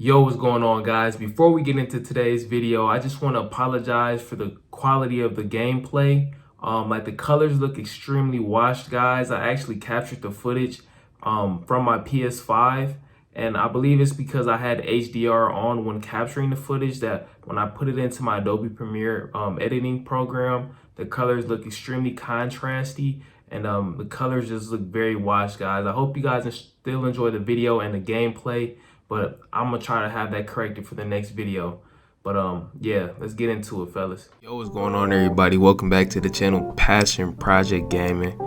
Yo, what's going on, guys? Before we get into today's video, I just want to apologize for the quality of the gameplay. Like the colors look extremely washed, guys. I actually captured the footage from my PS5, and I believe it's because I had HDR on when capturing the footage that when I put it into my Adobe Premiere editing program, the colors look extremely contrasty, and the colors just look very washed, guys. I hope you guys still enjoy the video and the gameplay, but I'm gonna try to have that corrected for the next video. But yeah, let's get into it, fellas. Yo, what's going on, everybody? Welcome back to the channel Passion Project Gaming.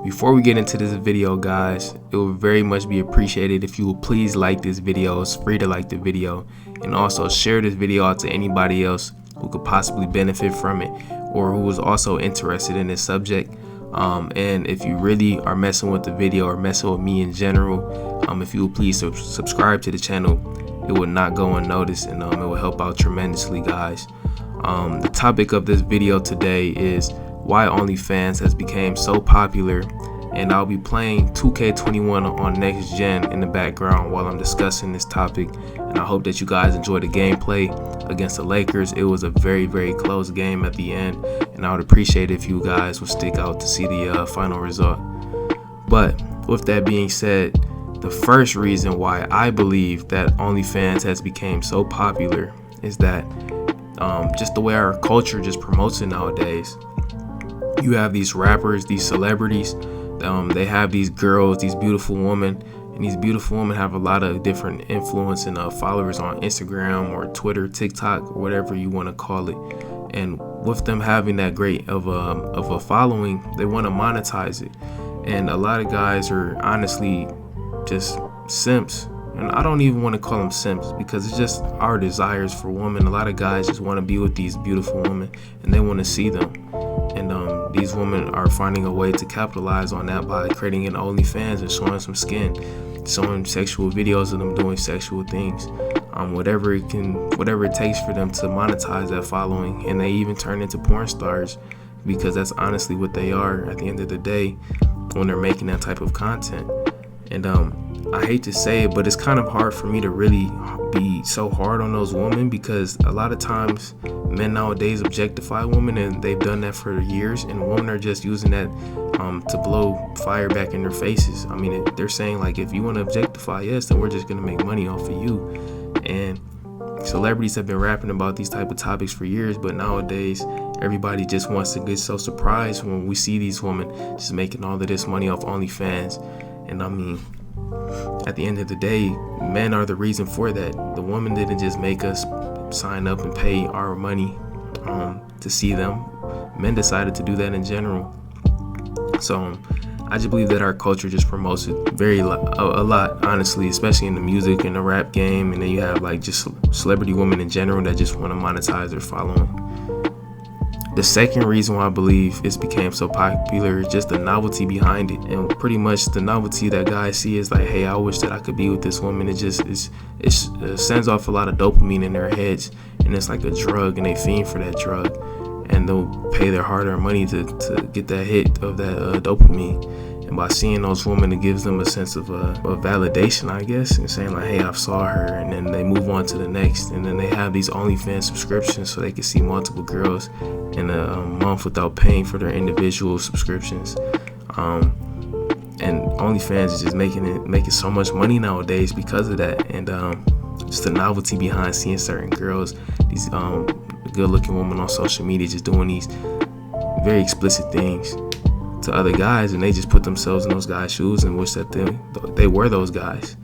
Before we get into this video, guys, it would very much be appreciated if you would please like this video. It's free to like the video, and also share this video out to anybody else who could possibly benefit from it or who is also interested in this subject. And if you really are messing with the video or messing with me in general, if you would please subscribe to the channel, it would not go unnoticed, and it will help out tremendously, guys. The topic of this video today is why OnlyFans has become so popular, and I'll be playing 2K21 on next gen in the background while I'm discussing this topic. And I hope that you guys enjoy the gameplay against the Lakers. It was a very, very close game at the end, and I would appreciate if you guys would stick out to see the final result. But with that being said, the first reason why I believe that OnlyFans has become so popular is that just the way our culture just promotes it nowadays. You have these rappers, these celebrities, they have these girls, these beautiful women, and these beautiful women have a lot of different influence and followers on Instagram or Twitter, TikTok, or whatever you want to call it. And with them having that great of a following, they want to monetize it. And a lot of guys are honestly just simps. And I don't even want to call them simps because it's just our desires for women. A lot of guys just want to be with these beautiful women and they want to see them. And these women are finding a way to capitalize on that by creating an OnlyFans and showing some skin, showing sexual videos of them doing sexual things, whatever it takes for them to monetize that following. And they even turn into porn stars because that's honestly what they are at the end of the day when they're making that type of content. And I hate to say it, but it's kind of hard for me to really be so hard on those women because a lot of times men nowadays objectify women, and they've done that for years, and women are just using that to blow fire back in their faces. I mean, they're saying like, if you want to objectify us, then we're just going to make money off of you. And celebrities have been rapping about these type of topics for years, but nowadays everybody just wants to get so surprised when we see these women just making all of this money off OnlyFans. And I mean, at the end of the day, men are the reason for that. The woman didn't just make us sign up and pay our money to see them. Men decided to do that in general. So I just believe that our culture just promotes it a lot, honestly, especially in the music and the rap game. And then you have like just celebrity women in general that just want to monetize their following. The second reason why I believe it's became so popular is just the novelty behind it, and pretty much the novelty that guys see is like, hey, I wish that I could be with this woman. It sends off a lot of dopamine in their heads, and it's like a drug, and they fiend for that drug, and they'll pay their hard-earned money to get that hit of that dopamine. And by seeing those women, it gives them a sense of validation, I guess, and saying like, hey, I saw her, and then they move on to the next. And then they have these OnlyFans subscriptions so they can see multiple girls in a month without paying for their individual subscriptions. And OnlyFans is just making so much money nowadays because of that. And just the novelty behind seeing certain girls, these good-looking women on social media just doing these very explicit things to other guys, and they just put themselves in those guys' shoes and wish that they were those guys.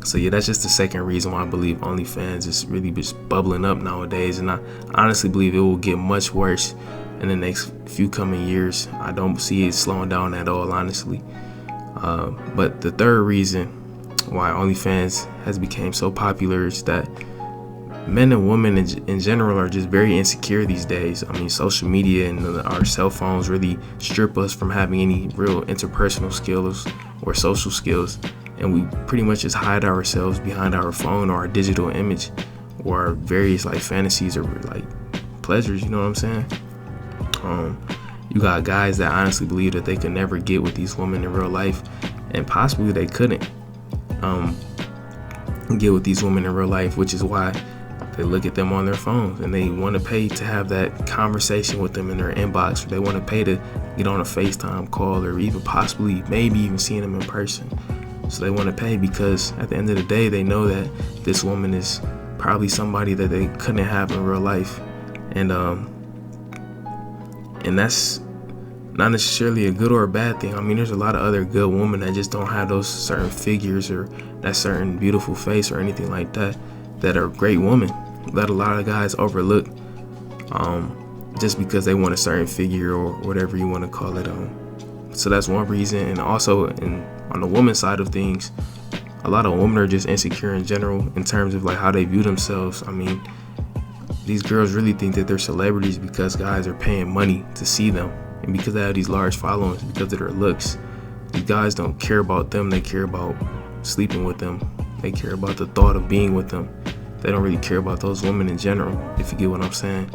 So yeah, that's just the second reason why I believe OnlyFans is really just bubbling up nowadays, and I honestly believe it will get much worse in the next few coming years. I don't see it slowing down at all, honestly. But the third reason why OnlyFans has become so popular is that men and women in general are just very insecure these days. I mean, social media and our cell phones really strip us from having any real interpersonal skills or social skills, and we pretty much just hide ourselves behind our phone or our digital image or our various like fantasies or like pleasures, you know what I'm saying? You got guys that honestly believe that they could never get with these women in real life, and possibly they couldn't. get with these women in real life, which is why they look at them on their phones and they want to pay to have that conversation with them in their inbox, or they want to pay to get on a FaceTime call, or even possibly maybe even seeing them in person. So they want to pay because at the end of the day, they know that this woman is probably somebody that they couldn't have in real life. And that's not necessarily a good or a bad thing. I mean, there's a lot of other good women that just don't have those certain figures or that certain beautiful face or anything like that, that are great women that a lot of guys overlook just because they want a certain figure or whatever you want to call it. So that's one reason. And also on the woman's side of things, a lot of women are just insecure in general in terms of like how they view themselves. I mean, these girls really think that they're celebrities because guys are paying money to see them, and because they have these large followings because of their looks. These guys don't care about them, they care about sleeping with them. They care about the thought of being with them. They don't really care about those women in general, if you get what I'm saying.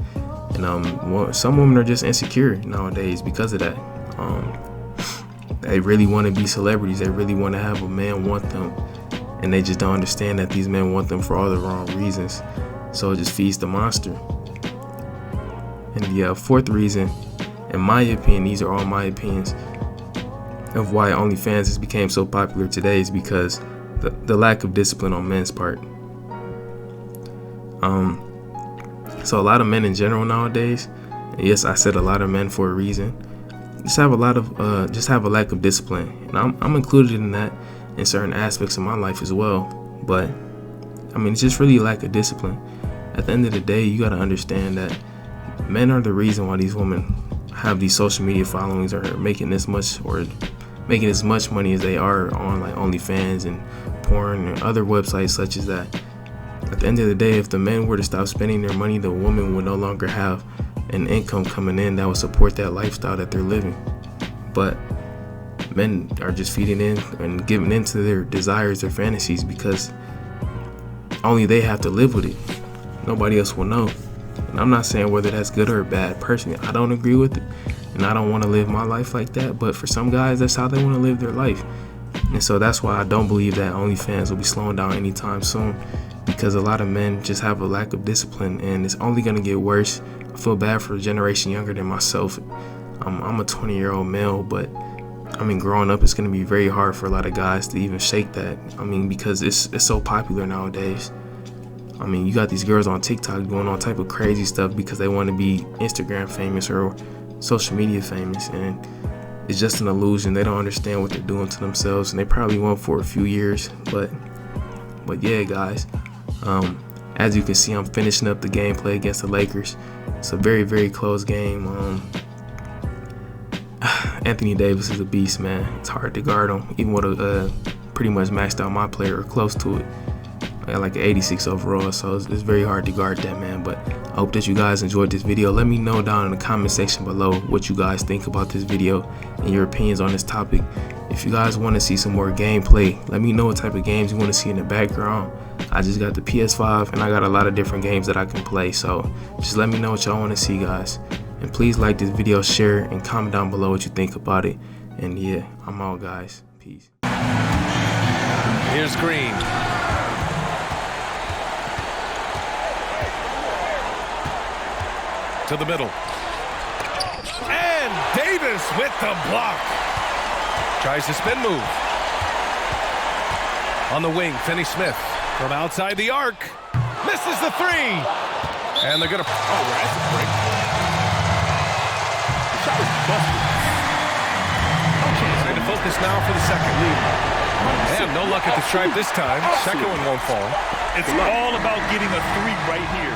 And some women are just insecure nowadays because of that. They really want to be celebrities. They really want to have a man want them, and they just don't understand that these men want them for all the wrong reasons. So it just feeds the monster. And the fourth reason, in my opinion, these are all my opinions, of why OnlyFans has become so popular today is because the lack of discipline on men's part. So a lot of men in general nowadays, and yes, I said a lot of men for a reason, just have a lack of discipline, and I'm included in that in certain aspects of my life as well. But I mean, it's just really a lack of discipline. At the end of the day, you got to understand that men are the reason why these women have these social media followings, or making as much money as they are on like OnlyFans and porn and other websites such as that. At the end of the day, if the men were to stop spending their money, the woman would no longer have an income coming in that would support that lifestyle that they're living. But men are just feeding in and giving into their desires, their fantasies, because only they have to live with it. Nobody else will know. And I'm not saying whether that's good or bad. Personally, I don't agree with it, and I don't want to live my life like that. But for some guys, that's how they want to live their life. And so that's why I don't believe that OnlyFans will be slowing down anytime soon, because a lot of men just have a lack of discipline, and it's only going to get worse. I feel bad for a generation younger than myself. I'm a 20-year-old male, but I mean, growing up, it's going to be very hard for a lot of guys to even shake that. I mean, because it's so popular nowadays. I mean, you got these girls on TikTok doing all type of crazy stuff because they want to be Instagram famous or social media famous, and it's just an illusion. They don't understand what they're doing to themselves, and they probably won't for a few years. But yeah, guys, as you can see, I'm finishing up the gameplay against the Lakers. It's a very, very close game. Anthony Davis is a beast, man. It's hard to guard him, even with a pretty much maxed out my player or close to it. I got like an 86 overall, so it's very hard to guard that, man. But I hope that you guys enjoyed this video. Let me know down in the comment section below what you guys think about this video and your opinions on this topic. If you guys want to see some more gameplay, let me know what type of games you want to see in the background. I just got the PS5, and I got a lot of different games that I can play, so just let me know what y'all want to see, guys. And please like this video, share, and comment down below what you think about it. And yeah, I'm out, guys. Peace. Here's Green. To the middle. And Davis with the block. Tries the spin move. On the wing, Finney-Smith from outside the arc. Misses the three. And they're going to... Oh, that's a break. The shot was busted. Okay, trying to focus now for the second lead. And no luck at the stripe this time. Second one won't fall. It's all about getting a three right here.